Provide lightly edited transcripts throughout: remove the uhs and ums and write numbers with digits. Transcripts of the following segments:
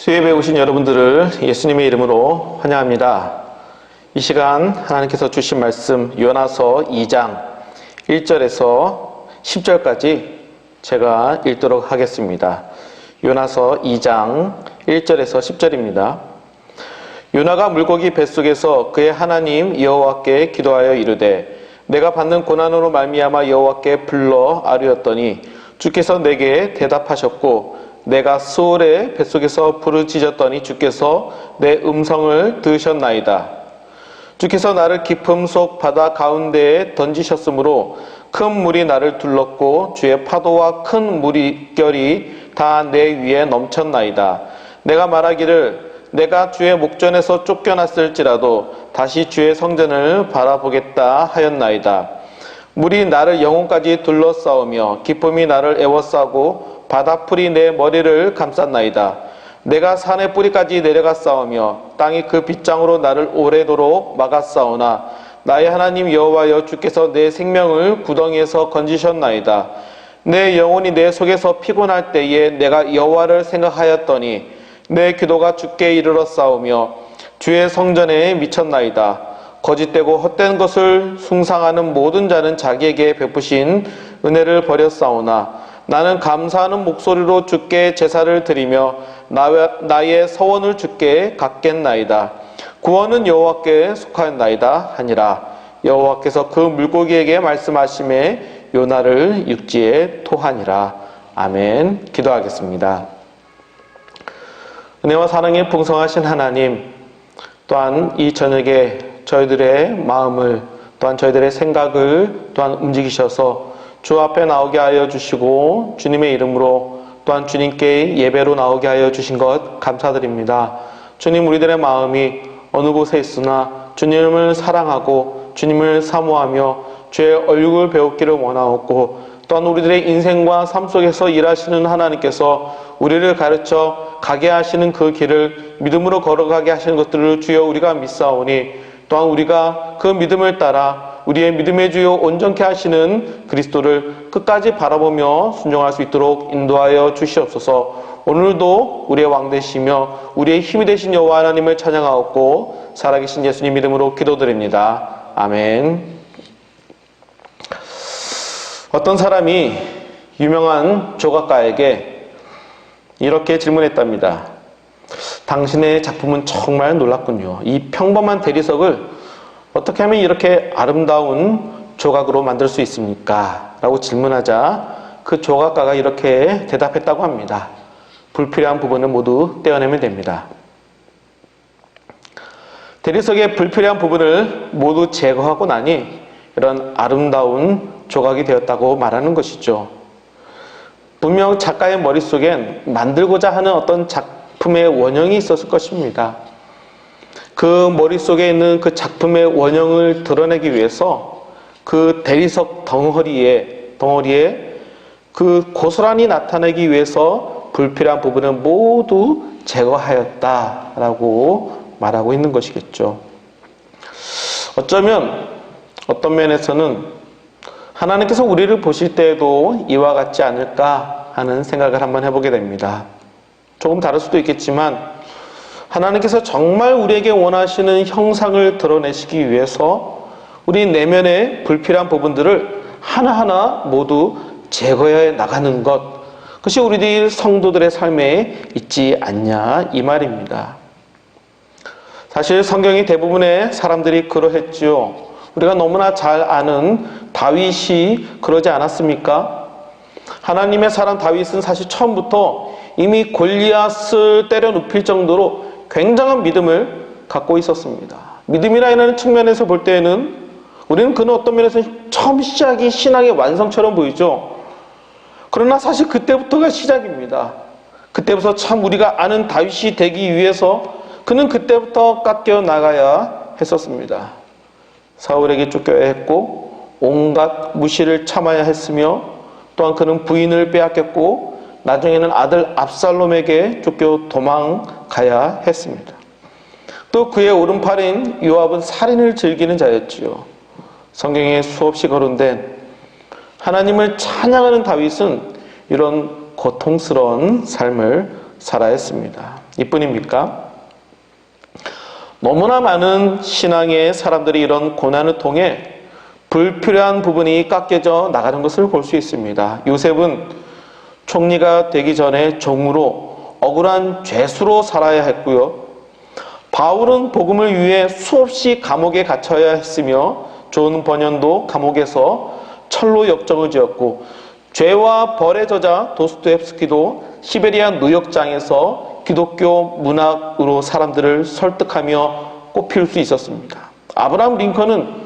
수요예배 오신 여러분들을 예수님의 이름으로 환영합니다. 이 시간 하나님께서 주신 말씀 요나서 2장 1절에서 10절까지 제가 읽도록 하겠습니다. 요나서 2장 1절에서 10절입니다. 요나가 물고기 뱃속에서 그의 하나님 여호와께 기도하여 이르되 내가 받는 고난으로 말미암아 여호와께 불러 아뢰었더니 주께서 내게 대답하셨고 내가 수월의 뱃속에서 부르짖었더니 주께서 내 음성을 들으셨나이다. 주께서 나를 깊음 속 바다 가운데에 던지셨으므로 큰 물이 나를 둘렀고 주의 파도와 큰 물결이 다 내 위에 넘쳤나이다. 내가 말하기를 내가 주의 목전에서 쫓겨났을지라도 다시 주의 성전을 바라보겠다 하였나이다. 물이 나를 영혼까지 둘러싸우며 기쁨이 나를 애워싸고 바다풀이 내 머리를 감쌌나이다. 내가 산의 뿌리까지 내려갔사오며 땅이 그 빗장으로 나를 오래도록 막았사오나 나의 하나님 여호와여 주께서 내 생명을 구덩이에서 건지셨나이다. 내 영혼이 내 속에서 피곤할 때에 내가 여호와를 생각하였더니 내 기도가 주께 이르렀사오며 주의 성전에 미쳤나이다. 거짓되고 헛된 것을 숭상하는 모든 자는 자기에게 베푸신 은혜를 버렸사오나 나는 감사하는 목소리로 주께 제사를 드리며 나의 서원을 주께 갚겠나이다. 구원은 여호와께 속하였나이다 하니라. 여호와께서 그 물고기에게 말씀하심에 요나를 육지에 토하니라. 아멘. 기도하겠습니다. 은혜와 사랑에 풍성하신 하나님, 또한 이 저녁에 저희들의 마음을 또한 저희들의 생각을 또한 움직이셔서 주 앞에 나오게 하여 주시고 주님의 이름으로 또한 주님께 예배로 나오게 하여 주신 것 감사드립니다. 주님, 우리들의 마음이 어느 곳에 있으나 주님을 사랑하고 주님을 사모하며 주의 얼굴을 배우기를 원하옵고 또한 우리들의 인생과 삶 속에서 일하시는 하나님께서 우리를 가르쳐 가게 하시는 그 길을 믿음으로 걸어가게 하시는 것들을 주여 우리가 믿사오니 또한 우리가 그 믿음을 따라 우리의 믿음의 주요 온전케 하시는 그리스도를 끝까지 바라보며 순종할 수 있도록 인도하여 주시옵소서. 오늘도 우리의 왕 되시며 우리의 힘이 되신 여호와 하나님을 찬양하옵고 살아계신 예수님 이름으로 기도드립니다. 아멘. 어떤 사람이 유명한 조각가에게 이렇게 질문했답니다. 당신의 작품은 정말 놀랍군요. 이 평범한 대리석을 어떻게 하면 이렇게 아름다운 조각으로 만들 수 있습니까? 라고 질문하자 그 조각가가 이렇게 대답했다고 합니다. 불필요한 부분을 모두 떼어내면 됩니다. 대리석의 불필요한 부분을 모두 제거하고 나니 이런 아름다운 조각이 되었다고 말하는 것이죠. 분명 작가의 머릿속엔 만들고자 하는 어떤 작품의 원형이 있었을 것입니다. 그 머릿속에 있는 그 작품의 원형을 드러내기 위해서 그 대리석 덩어리에 그 고스란히 나타내기 위해서 불필요한 부분을 모두 제거하였다라고 말하고 있는 것이겠죠. 어쩌면 어떤 면에서는 하나님께서 우리를 보실 때에도 이와 같지 않을까 하는 생각을 한번 해보게 됩니다. 조금 다를 수도 있겠지만 하나님께서 정말 우리에게 원하시는 형상을 드러내시기 위해서 우리 내면의 불필요한 부분들을 하나하나 모두 제거해 나가는 것, 그것이 우리 성도들의 삶에 있지 않냐 이 말입니다. 사실 성경의 대부분의 사람들이 그러했지요. 우리가 너무나 잘 아는 다윗이 그러지 않았습니까? 하나님의 사람 다윗은 사실 처음부터 이미 골리앗을 때려 눕힐 정도로 굉장한 믿음을 갖고 있었습니다. 믿음이라는 측면에서 볼 때에는 우리는 그는 어떤 면에서 처음 시작이 신앙의 완성처럼 보이죠. 그러나 사실 그때부터가 시작입니다. 그때부터 참 우리가 아는 다윗이 되기 위해서 그는 그때부터 깎여 나가야 했었습니다. 사울에게 쫓겨야 했고 온갖 무시를 참아야 했으며 또한 그는 부인을 빼앗겼고 나중에는 아들 압살롬에게 쫓겨 도망가야 했습니다. 또 그의 오른팔인 요압은 살인을 즐기는 자였지요. 성경에 수없이 거론된 하나님을 찬양하는 다윗은 이런 고통스러운 삶을 살아야 했습니다. 이뿐입니까? 너무나 많은 신앙의 사람들이 이런 고난을 통해 불필요한 부분이 깎여져 나가는 것을 볼 수 있습니다. 요셉은 총리가 되기 전에 종으로 억울한 죄수로 살아야 했고요. 바울은 복음을 위해 수없이 감옥에 갇혀야 했으며 존 버년도 감옥에서 철로 역정을 지었고 죄와 벌의 저자 도스토옙스키도 시베리아 노역장에서 기독교 문학으로 사람들을 설득하며 꽃피울 수 있었습니다. 아브라함 링컨은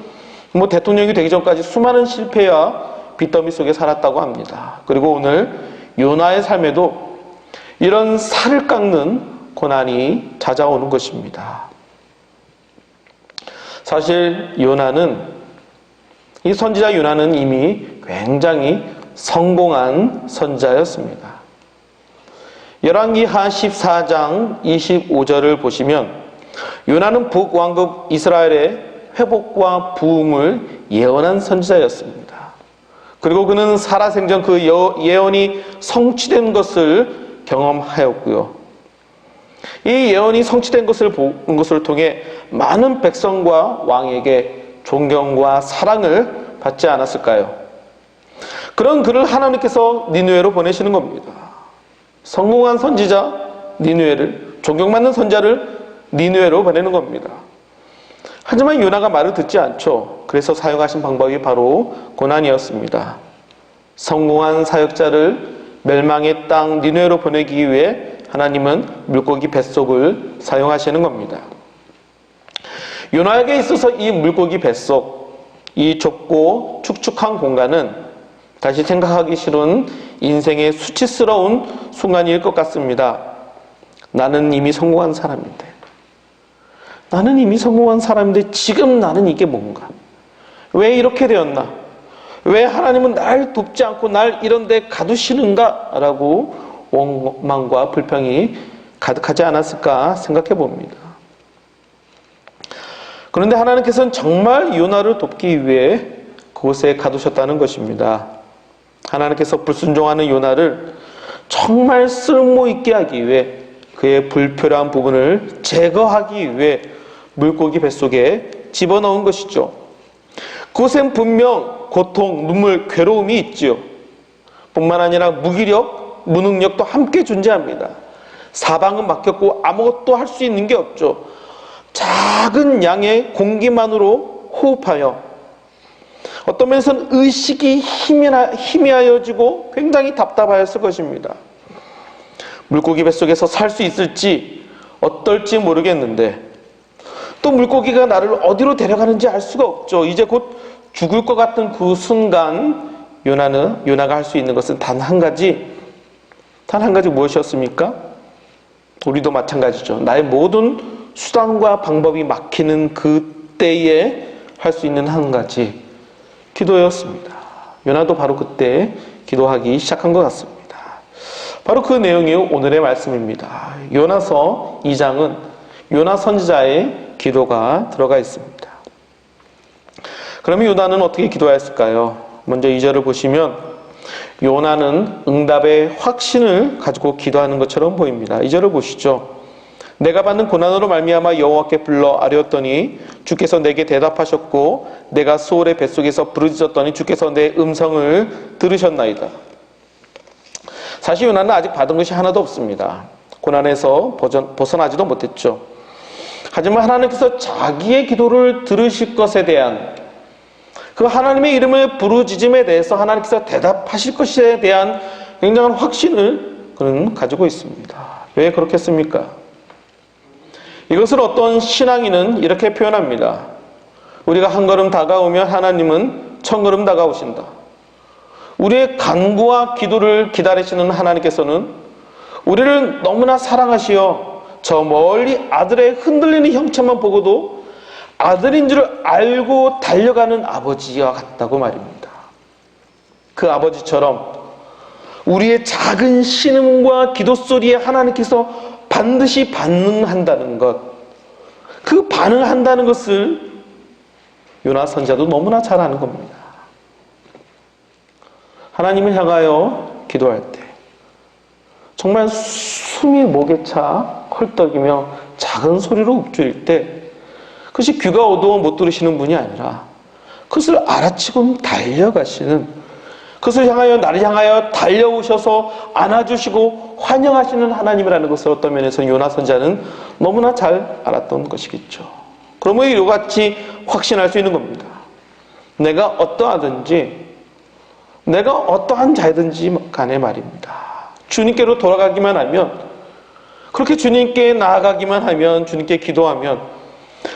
대통령이 되기 전까지 수많은 실패와 빚더미 속에 살았다고 합니다. 그리고 오늘 요나의 삶에도 이런 살을 깎는 고난이 찾아오는 것입니다. 사실 이 선지자 요나는 이미 굉장히 성공한 선지자였습니다. 열왕기하 14장 25절을 보시면 요나는 북왕국 이스라엘의 회복과 부흥을 예언한 선지자였습니다. 그리고 그는 살아생전 그 예언이 성취된 것을 경험하였고요. 이 예언이 성취된 것을 본 것을 통해 많은 백성과 왕에게 존경과 사랑을 받지 않았을까요? 그런 그를 하나님께서 니느웨로 보내시는 겁니다. 성공한 선지자 니느웨를, 존경받는 선자를 니느웨로 보내는 겁니다. 하지만 요나가 말을 듣지 않죠. 그래서 사용하신 방법이 바로 고난이었습니다. 성공한 사역자를 멸망의 땅 니느웨로 보내기 위해 하나님은 물고기 뱃속을 사용하시는 겁니다. 요나에게 있어서 이 물고기 뱃속, 이 좁고 축축한 공간은 다시 생각하기 싫은 인생의 수치스러운 순간일 것 같습니다. 나는 이미 성공한 사람인데 지금 나는 이게 뭔가? 왜 이렇게 되었나? 왜 하나님은 날 돕지 않고 날 이런 데 가두시는가? 라고 원망과 불평이 가득하지 않았을까 생각해 봅니다. 그런데 하나님께서는 정말 요나를 돕기 위해 그곳에 가두셨다는 것입니다. 하나님께서 불순종하는 요나를 정말 쓸모있게 하기 위해 그의 불필요한 부분을 제거하기 위해 물고기 뱃속에 집어넣은 것이죠. 그곳엔 분명 고통, 눈물, 괴로움이 있지요. 뿐만 아니라 무기력, 무능력도 함께 존재합니다. 사방은 막혔고 아무것도 할 수 있는 게 없죠. 작은 양의 공기만으로 호흡하여 어떤 면에서는 의식이 희미하여지고 굉장히 답답하였을 것입니다. 물고기 뱃속에서 살 수 있을지 어떨지 모르겠는데 또 물고기가 나를 어디로 데려가는지 알 수가 없죠. 이제 곧 죽을 것 같은 그 순간 요나가 할 수 있는 것은 단 한 가지 무엇이었습니까? 우리도 마찬가지죠. 나의 모든 수단과 방법이 막히는 그때에 할 수 있는 한 가지 기도였습니다. 요나도 바로 그때 기도하기 시작한 것 같습니다. 바로 그 내용이 오늘의 말씀입니다. 요나서 2장은 요나 선지자의 기도가 들어가 있습니다. 그러면 요나는 어떻게 기도했을까요? 먼저 2절을 보시면 요나는 응답의 확신을 가지고 기도하는 것처럼 보입니다. 2절을 보시죠. 내가 받는 고난으로 말미암아 여호와께 불러 아뢰었더니 주께서 내게 대답하셨고 내가 수월의 뱃속에서 부르짖었더니 주께서 내 음성을 들으셨나이다. 사실 요나는 아직 받은 것이 하나도 없습니다. 고난에서 벗어나지도 못했죠. 하지만 하나님께서 자기의 기도를 들으실 것에 대한 그 하나님의 이름을 부르짖음에 대해서 하나님께서 대답하실 것에 대한 굉장한 확신을 그는 가지고 있습니다. 왜 그렇겠습니까? 이것을 어떤 신앙인은 이렇게 표현합니다. 우리가 한 걸음 다가오면 하나님은 천 걸음 다가오신다. 우리의 간구와 기도를 기다리시는 하나님께서는 우리를 너무나 사랑하시어 저 멀리 아들의 흔들리는 형체만 보고도 아들인 줄 알고 달려가는 아버지와 같다고 말입니다. 그 아버지처럼 우리의 작은 신음과 기도 소리에 하나님께서 반드시 반응한다는 것, 그 반응한다는 것을 요나 선지자도 너무나 잘 아는 겁니다. 하나님을 향하여 기도할 때 정말 숨이 목에 차 헐떡이며 작은 소리로 읊조릴 때 그것이 귀가 어두워 못 들으시는 분이 아니라 그것을 알아채고 달려가시는, 그것을 향하여, 나를 향하여 달려오셔서 안아주시고 환영하시는 하나님이라는 것을 어떤 면에서 요나 선지자는 너무나 잘 알았던 것이겠죠. 그러므로 이같이 확신할 수 있는 겁니다. 내가 어떠하든지, 내가 어떠한 자이든지 간에 말입니다, 주님께로 돌아가기만 하면, 그렇게 주님께 나아가기만 하면, 주님께 기도하면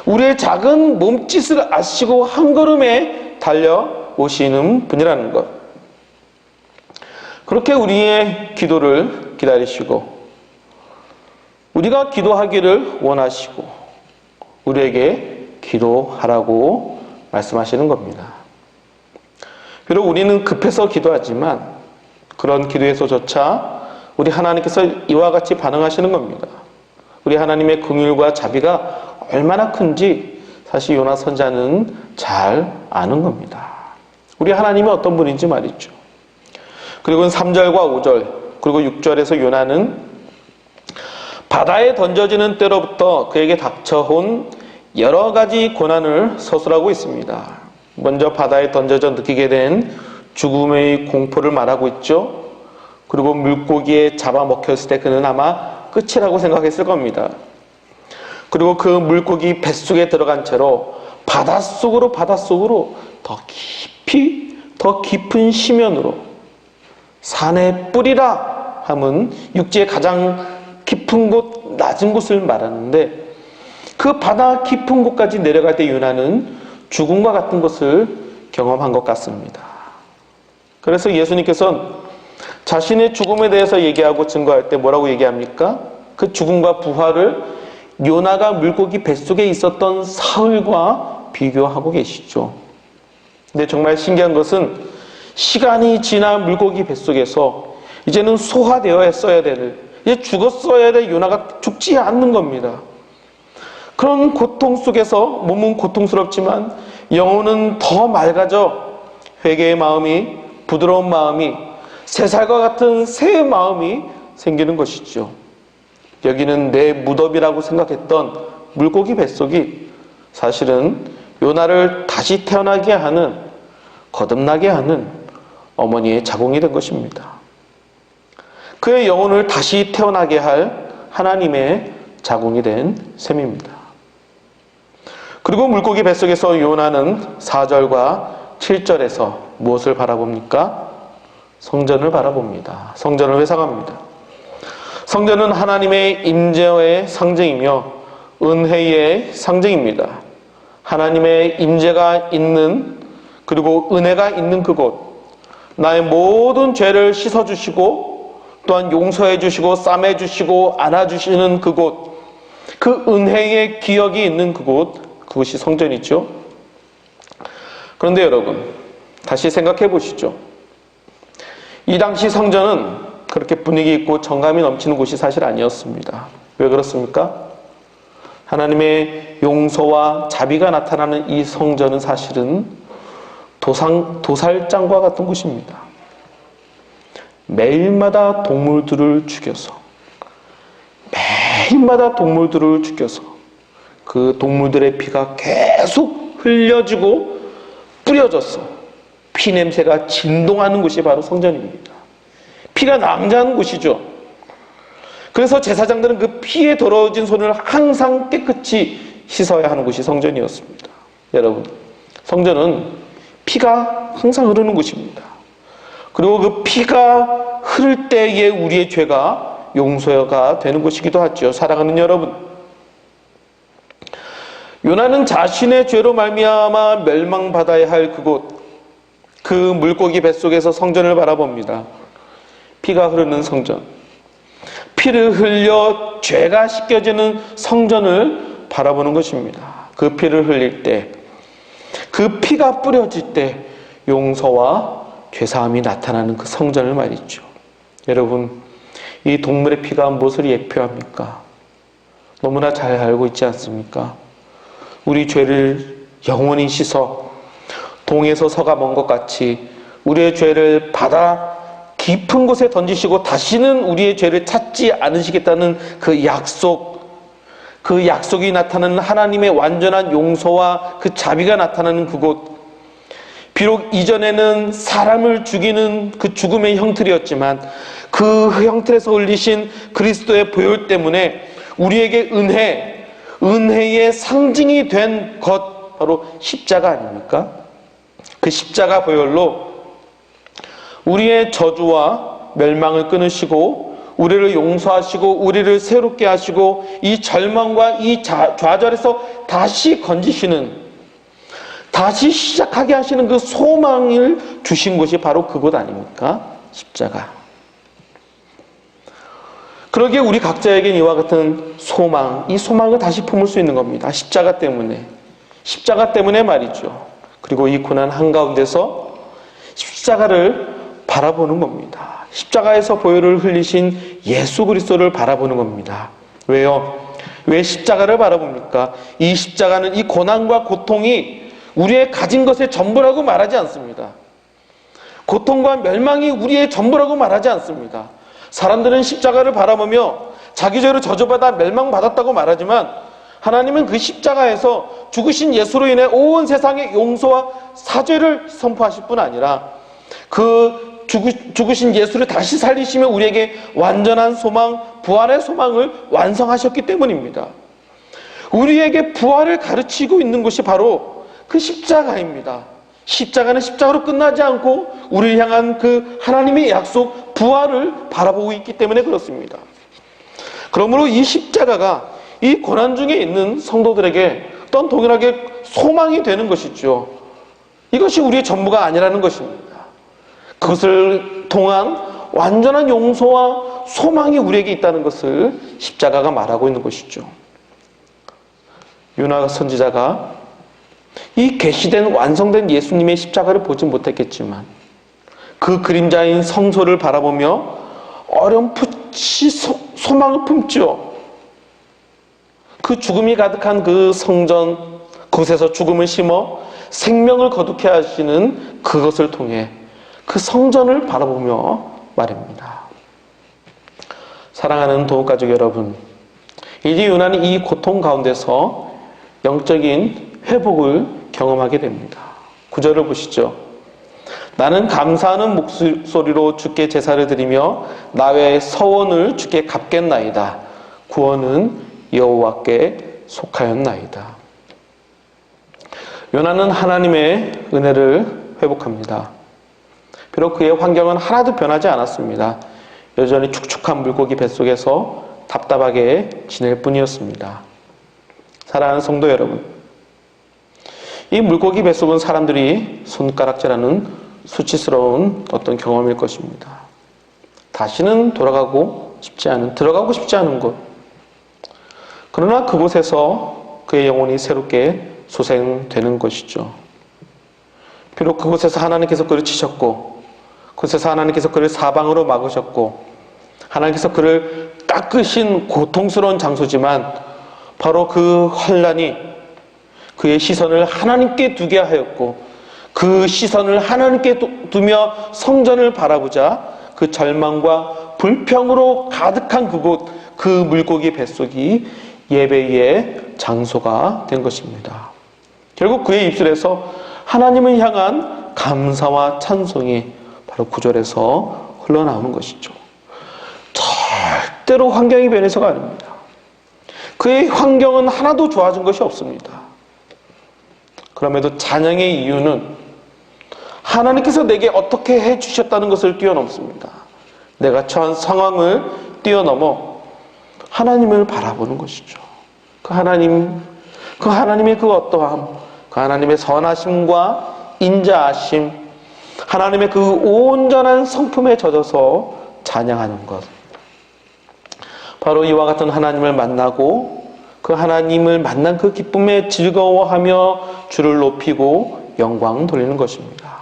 우리의 작은 몸짓을 아시고 한 걸음에 달려오시는 분이라는 것, 그렇게 우리의 기도를 기다리시고 우리가 기도하기를 원하시고 우리에게 기도하라고 말씀하시는 겁니다. 비록 우리는 급해서 기도하지만 그런 기도에서조차 우리 하나님께서 이와 같이 반응하시는 겁니다. 우리 하나님의 긍휼과 자비가 얼마나 큰지 사실 요나 선지자는 잘 아는 겁니다. 우리 하나님이 어떤 분인지 말이죠. 그리고 3절과 5절 그리고 6절에서 요나는 바다에 던져지는 때로부터 그에게 닥쳐온 여러 가지 고난을 서술하고 있습니다. 먼저 바다에 던져져 느끼게 된 죽음의 공포를 말하고 있죠. 그리고 물고기에 잡아먹혔을 때 그는 아마 끝이라고 생각했을 겁니다. 그리고 그 물고기 뱃속에 들어간 채로 바닷속으로 더 깊이, 더 깊은 심연으로 산의 뿌리라 함은 육지의 가장 깊은 곳, 낮은 곳을 말하는데 그 바다 깊은 곳까지 내려갈 때 요나는 죽음과 같은 것을 경험한 것 같습니다. 그래서 예수님께서는 자신의 죽음에 대해서 얘기하고 증거할 때 뭐라고 얘기합니까? 그 죽음과 부활을 요나가 물고기 뱃속에 있었던 사흘과 비교하고 계시죠. 근데 정말 신기한 것은 시간이 지나 물고기 뱃속에서 이제는 소화되었어야 될, 이제 죽었어야 될 요나가 죽지 않는 겁니다. 그런 고통 속에서 몸은 고통스럽지만 영혼은 더 맑아져 회개의 마음이, 부드러운 마음이, 새살과 같은 새 마음이 생기는 것이죠. 여기는 내 무덤이라고 생각했던 물고기 뱃속이 사실은 요나를 다시 태어나게 하는, 거듭나게 하는 어머니의 자궁이 된 것입니다. 그의 영혼을 다시 태어나게 할 하나님의 자궁이 된 셈입니다. 그리고 물고기 뱃속에서 요나는 4절과 7절에서 무엇을 바라봅니까? 성전을 바라봅니다. 성전을 회상합니다. 성전은 하나님의 임재의 상징이며 은혜의 상징입니다. 하나님의 임재가 있는, 그리고 은혜가 있는 그곳, 나의 모든 죄를 씻어주시고 또한 용서해 주시고 싸매 주시고 안아주시는 그곳, 그 은혜의 기억이 있는 그곳이 성전이죠. 그런데 여러분, 다시 생각해 보시죠. 이 당시 성전은 그렇게 분위기 있고 정감이 넘치는 곳이 사실 아니었습니다. 왜 그렇습니까? 하나님의 용서와 자비가 나타나는 이 성전은 사실은 도살장과 같은 곳입니다. 매일마다 동물들을 죽여서 그 동물들의 피가 계속 흘려지고 뿌려져서 피 냄새가 진동하는 곳이 바로 성전입니다. 피가 낭자하는 곳이죠. 그래서 제사장들은 그 피에 더러워진 손을 항상 깨끗이 씻어야 하는 곳이 성전이었습니다. 여러분, 성전은 피가 항상 흐르는 곳입니다. 그리고 그 피가 흐를 때에 우리의 죄가 용서가 되는 곳이기도 하죠. 사랑하는 여러분, 요나는 자신의 죄로 말미암아 멸망받아야 할 그곳, 그 물고기 뱃속에서 성전을 바라봅니다. 피가 흐르는 성전, 피를 흘려 죄가 씻겨지는 성전을 바라보는 것입니다. 그 피를 흘릴 때, 그 피가 뿌려질 때 용서와 죄사함이 나타나는 그 성전을 말이죠. 여러분, 이 동물의 피가 무엇을 예표합니까? 너무나 잘 알고 있지 않습니까? 우리 죄를 영원히 씻어 동에서 서가 먼 것 같이 우리의 죄를 받아 깊은 곳에 던지시고 다시는 우리의 죄를 찾지 않으시겠다는 그 약속이 나타나는 하나님의 완전한 용서와 그 자비가 나타나는 그곳. 비록 이전에는 사람을 죽이는 그 죽음의 형틀이었지만 그 형틀에서 흘리신 그리스도의 보혈 때문에 우리에게 은혜의 상징이 된 것, 바로 십자가 아닙니까? 그 십자가 보혈로 우리의 저주와 멸망을 끊으시고 우리를 용서하시고 우리를 새롭게 하시고 이 절망과 이 좌절에서 다시 건지시는, 다시 시작하게 하시는 그 소망을 주신 곳이 바로 그곳 아닙니까? 십자가. 그러기에 우리 각자에겐 이와 같은 소망, 이 소망을 다시 품을 수 있는 겁니다. 십자가 때문에 말이죠. 그리고 이 고난 한가운데서 십자가를 바라보는 겁니다. 십자가에서 보혈을 흘리신 예수 그리스도를 바라보는 겁니다. 왜요? 왜 십자가를 바라봅니까? 이 십자가는 이 고난과 고통이 우리의 가진 것의 전부라고 말하지 않습니다. 고통과 멸망이 우리의 전부라고 말하지 않습니다. 사람들은 십자가를 바라보며 자기 죄로 저주받아 멸망받았다고 말하지만 하나님은 그 십자가에서 죽으신 예수로 인해 온 세상의 용서와 사죄를 선포하실 뿐 아니라 그 죽으신 예수를 다시 살리시며 우리에게 완전한 소망, 부활의 소망을 완성하셨기 때문입니다. 우리에게 부활을 가르치고 있는 것이 바로 그 십자가입니다. 십자가는 십자가로 끝나지 않고 우리를 향한 그 하나님의 약속, 부활을 바라보고 있기 때문에 그렇습니다. 그러므로 이 십자가가 이 고난 중에 있는 성도들에게 또한 동일하게 소망이 되는 것이죠. 이것이 우리의 전부가 아니라는 것입니다. 그것을 통한 완전한 용서와 소망이 우리에게 있다는 것을 십자가가 말하고 있는 것이죠. 요나 선지자가 이 계시된 완성된 예수님의 십자가를 보지 못했겠지만 그 그림자인 성소를 바라보며 어렴풋이 소망을 품죠. 그 죽음이 가득한 그 성전, 그곳에서 죽음을 심어 생명을 거두게 하시는 그것을 통해 그 성전을 바라보며 말입니다. 사랑하는 도움가족 여러분, 이제 요나는 이 고통 가운데서 영적인 회복을 경험하게 됩니다. 9절을 보시죠. 나는 감사하는 목소리로 주께 제사를 드리며 나의 서원을 주께 갚겠나이다. 구원은 여호와께 속하였나이다. 요나는 하나님의 은혜를 회복합니다. 비록 그의 환경은 하나도 변하지 않았습니다. 여전히 축축한 물고기 뱃속에서 답답하게 지낼 뿐이었습니다. 사랑하는 성도 여러분, 이 물고기 뱃속은 사람들이 손가락질하는 수치스러운 어떤 경험일 것입니다. 다시는 들어가고 싶지 않은 곳. 그러나 그곳에서 그의 영혼이 새롭게 소생되는 것이죠. 비록 그곳에서 하나님께서 그를 치셨고, 그곳에서 하나님께서 그를 사방으로 막으셨고, 하나님께서 그를 깎으신 고통스러운 장소지만 바로 그 환난이 그의 시선을 하나님께 두게 하였고, 그 시선을 하나님께 두며 성전을 바라보자 그 절망과 불평으로 가득한 그곳, 그 물고기 뱃속이 예배의 장소가 된 것입니다. 결국 그의 입술에서 하나님을 향한 감사와 찬송이 바로 9절에서 흘러나오는 것이죠. 절대로 환경이 변해서가 아닙니다. 그의 환경은 하나도 좋아진 것이 없습니다. 그럼에도 찬양의 이유는 하나님께서 내게 어떻게 해주셨다는 것을 뛰어넘습니다. 내가 처한 상황을 뛰어넘어 하나님을 바라보는 것이죠. 그 하나님의 그 어떠함, 그 하나님의 선하심과 인자하심, 하나님의 그 온전한 성품에 젖어서 찬양하는 것. 바로 이와 같은 하나님을 만나고 그 하나님을 만난 그 기쁨에 즐거워하며 주를 높이고 영광 돌리는 것입니다.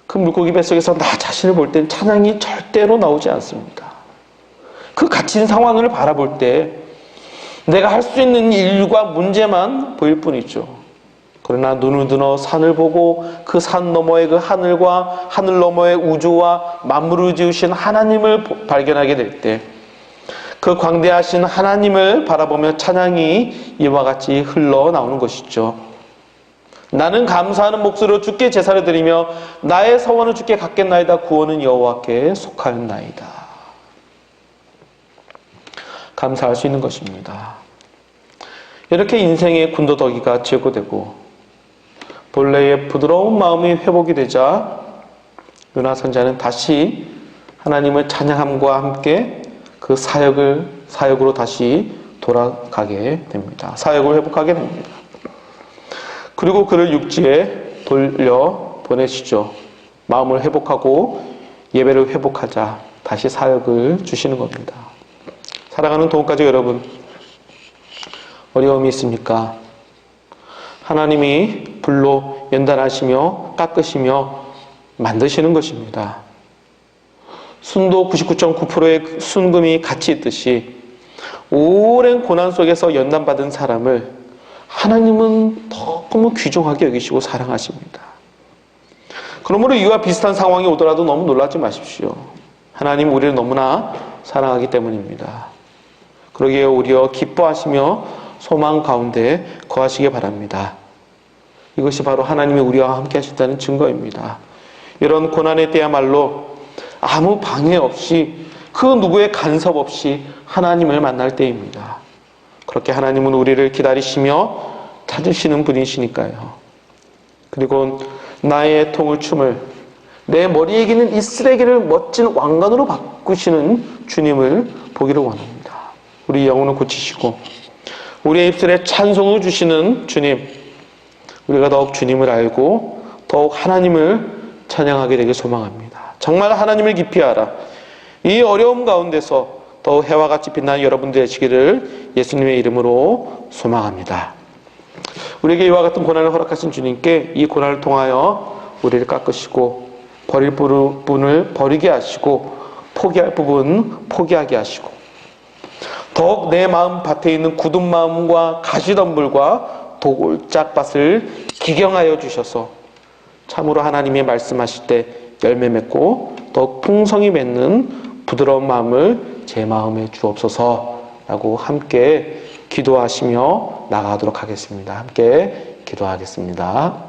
그 물고기 뱃속에서 나 자신을 볼 땐 찬양이 절대로 나오지 않습니다. 그 갇힌 상황을 바라볼 때 내가 할 수 있는 일과 문제만 보일 뿐이죠. 그러나 눈을 들어 산을 보고 그 산 너머의 그 하늘과 하늘 너머의 우주와 만물을 지으신 하나님을 발견하게 될 때 그 광대하신 하나님을 바라보며 찬양이 이와 같이 흘러나오는 것이죠. 나는 감사하는 목소리로 주께 제사를 드리며 나의 서원을 주께 갚겠나이다. 구원은 여호와께 속하였나이다. 감사할 수 있는 것입니다. 이렇게 인생의 군더더기가 제거되고 본래의 부드러운 마음이 회복이 되자 요나 선지자는 다시 하나님을 찬양함과 함께 그 사역으로 다시 돌아가게 됩니다. 사역을 회복하게 됩니다. 그리고 그를 육지에 돌려 보내시죠. 마음을 회복하고 예배를 회복하자 다시 사역을 주시는 겁니다. 사랑하는 동역가족 여러분, 어려움이 있습니까? 하나님이 불로 연단하시며 깎으시며 만드시는 것입니다. 순도 99.9%의 순금이 같이 있듯이 오랜 고난 속에서 연단받은 사람을 하나님은 너무 귀중하게 여기시고 사랑하십니다. 그러므로 이와 비슷한 상황이 오더라도 너무 놀라지 마십시오. 하나님 우리를 너무나 사랑하기 때문입니다. 그러기에 오히려 기뻐하시며 소망 가운데 거하시기 바랍니다. 이것이 바로 하나님이 우리와 함께 하신다는 증거입니다. 이런 고난의 때야말로 아무 방해 없이 그 누구의 간섭 없이 하나님을 만날 때입니다. 그렇게 하나님은 우리를 기다리시며 찾으시는 분이시니까요. 그리고 나의 통을 춤을 내 머리에 기는 이 쓰레기를 멋진 왕관으로 바꾸시는 주님을 보기를 원합니다. 우리 영혼을 고치시고 우리의 입술에 찬송을 주시는 주님, 우리가 더욱 주님을 알고 더욱 하나님을 찬양하게 되길 소망합니다. 정말 하나님을 깊이 알아 이 어려움 가운데서 더욱 해와 같이 빛나는 여러분 되시기를 예수님의 이름으로 소망합니다. 우리에게 이와 같은 고난을 허락하신 주님께 이 고난을 통하여 우리를 깎으시고 버릴 부분을 버리게 하시고 포기할 부분 포기하게 하시고 더욱 내 마음 밭에 있는 굳은 마음과 가시덤불과 도골짝밭을 기경하여 주셔서 참으로 하나님이 말씀하실 때 열매 맺고 더욱 풍성히 맺는 부드러운 마음을 제 마음에 주옵소서라고 함께 기도하시며 나가도록 하겠습니다. 함께 기도하겠습니다.